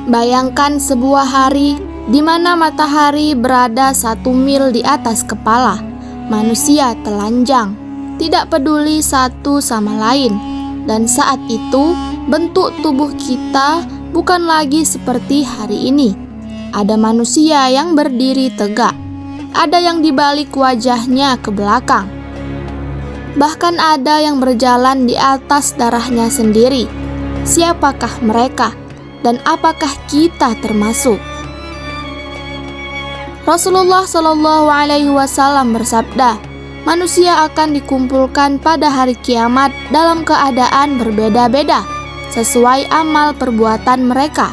Bayangkan sebuah hari di mana matahari berada 1 mil di atas kepala. Manusia telanjang, tidak peduli satu sama lain. Dan saat itu, bentuk tubuh kita bukan lagi seperti hari ini. Ada manusia yang berdiri tegak, ada yang dibalik wajahnya ke belakang. Bahkan ada yang berjalan di atas darahnya sendiri. Siapakah mereka? Dan apakah kita termasuk? Rasulullah SAW bersabda, manusia akan dikumpulkan pada hari kiamat dalam keadaan berbeda-beda, sesuai amal perbuatan mereka.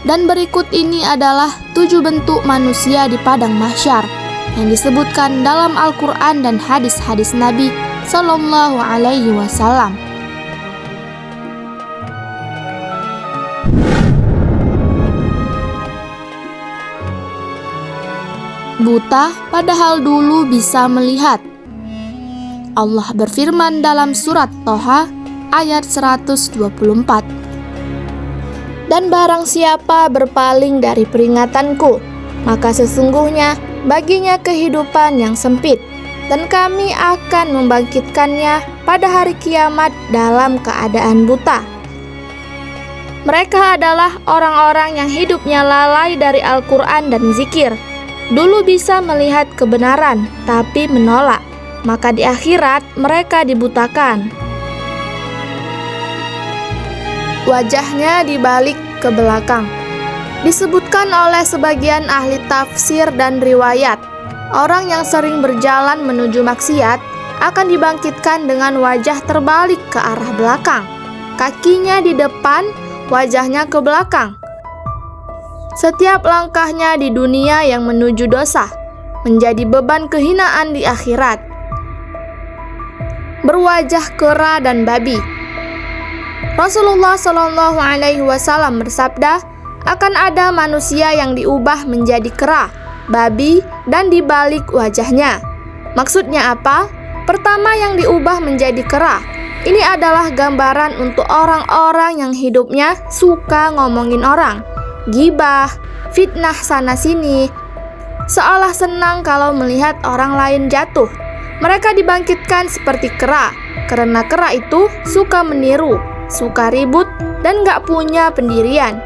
Dan berikut ini adalah 7 bentuk manusia di padang mahsyar yang disebutkan dalam Al-Quran dan hadis-hadis Nabi SAW. Buta padahal dulu bisa melihat. Allah berfirman dalam surat Toha ayat 124. Dan barang siapa berpaling dari peringatanku, maka sesungguhnya baginya kehidupan yang sempit, dan kami akan membangkitkannya pada hari kiamat dalam keadaan buta. Mereka adalah orang-orang yang hidupnya lalai dari Al-Quran dan zikir. Dulu bisa melihat kebenaran, tapi menolak. Maka di akhirat mereka dibutakan. Wajahnya dibalik ke belakang. Disebutkan oleh sebagian ahli tafsir dan riwayat, orang yang sering berjalan menuju maksiat akan dibangkitkan dengan wajah terbalik ke arah belakang. Kakinya di depan, wajahnya ke belakang. Setiap langkahnya di dunia yang menuju dosa menjadi beban kehinaan di akhirat. Berwajah kera dan babi. Rasulullah SAW bersabda, akan ada manusia yang diubah menjadi kera, babi, dan dibalik wajahnya. Maksudnya apa? Pertama, yang diubah menjadi kera. Ini adalah gambaran untuk orang-orang yang hidupnya suka ngomongin orang, gibah, fitnah sana-sini, seolah senang kalau melihat orang lain jatuh. Mereka dibangkitkan seperti kera, karena kera itu suka meniru, suka ribut, dan gak punya pendirian.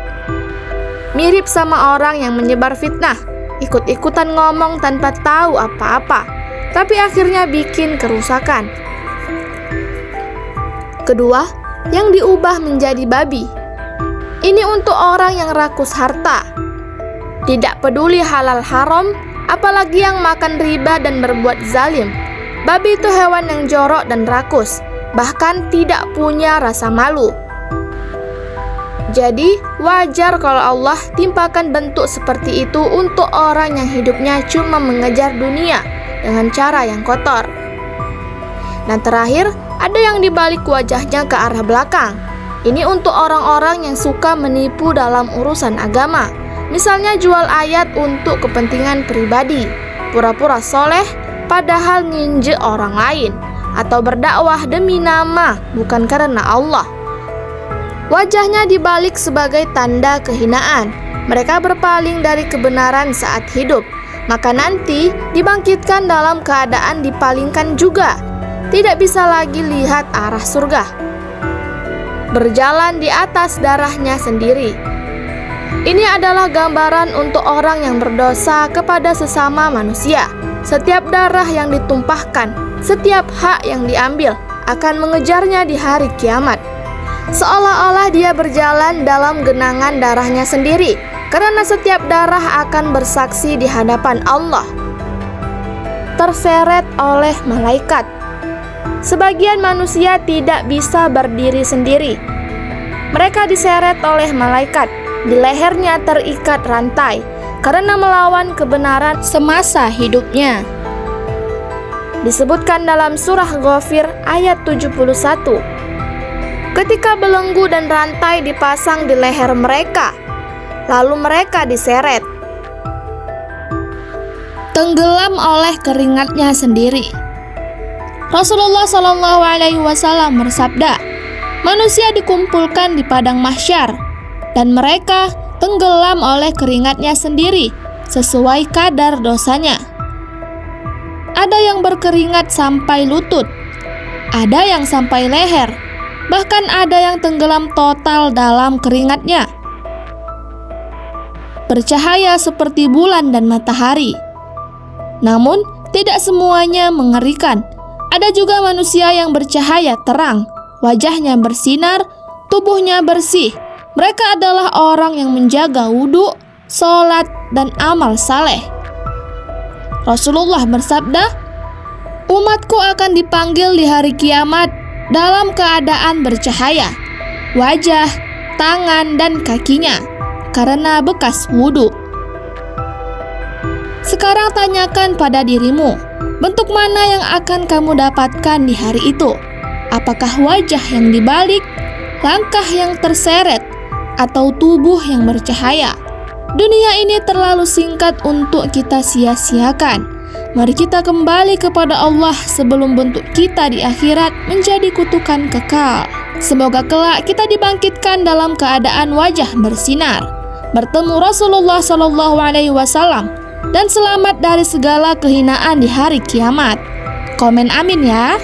Mirip sama orang yang menyebar fitnah, ikut-ikutan ngomong tanpa tahu apa-apa, tapi akhirnya bikin kerusakan. Kedua, yang diubah menjadi babi. Ini untuk orang yang rakus harta, tidak peduli halal haram, apalagi yang makan riba dan berbuat zalim. Babi itu hewan yang jorok dan rakus, bahkan tidak punya rasa malu. Jadi wajar kalau Allah timpakan bentuk seperti itu untuk orang yang hidupnya cuma mengejar dunia dengan cara yang kotor. Dan terakhir, ada yang dibalik wajahnya ke arah belakang. Ini untuk orang-orang yang suka menipu dalam urusan agama. Misalnya jual ayat untuk kepentingan pribadi, pura-pura soleh padahal nginjek orang lain, atau berdakwah demi nama bukan karena Allah. Wajahnya dibalik sebagai tanda kehinaan. Mereka berpaling dari kebenaran saat hidup, maka nanti dibangkitkan dalam keadaan dipalingkan juga. Tidak bisa lagi lihat arah surga, berjalan di atas darahnya sendiri. Ini adalah gambaran untuk orang yang berdosa kepada sesama manusia. Setiap darah yang ditumpahkan, setiap hak yang diambil akan mengejarnya di hari kiamat. Seolah-olah dia berjalan dalam genangan darahnya sendiri, karena setiap darah akan bersaksi di hadapan Allah. Terseret oleh malaikat. Sebagian manusia tidak bisa berdiri sendiri. Mereka diseret oleh malaikat, di lehernya terikat rantai, karena melawan kebenaran semasa hidupnya. Disebutkan dalam surah Ghafir ayat 71. Ketika belenggu dan rantai dipasang di leher mereka, lalu mereka diseret, tenggelam oleh keringatnya sendiri. Rasulullah SAW bersabda, manusia dikumpulkan di padang mahsyar dan mereka tenggelam oleh keringatnya sendiri sesuai kadar dosanya. Ada yang berkeringat sampai lutut, ada yang sampai leher, bahkan ada yang tenggelam total dalam keringatnya. Bercahaya seperti bulan dan matahari. Namun, tidak semuanya mengerikan. Ada juga manusia yang bercahaya terang, wajahnya bersinar, tubuhnya bersih. Mereka adalah orang yang menjaga wudhu, sholat, dan amal saleh. Rasulullah bersabda, "Umatku akan dipanggil di hari kiamat dalam keadaan bercahaya, wajah, tangan, dan kakinya, karena bekas wudhu." Sekarang tanyakan pada dirimu, bentuk mana yang akan kamu dapatkan di hari itu? Apakah wajah yang dibalik, langkah yang terseret, atau tubuh yang bercahaya? Dunia ini terlalu singkat untuk kita sia-siakan. Mari kita kembali kepada Allah sebelum bentuk kita di akhirat menjadi kutukan kekal. Semoga kelak kita dibangkitkan dalam keadaan wajah bersinar, bertemu Rasulullah SAW, dan selamat dari segala kehinaan di hari kiamat. Komen amin ya.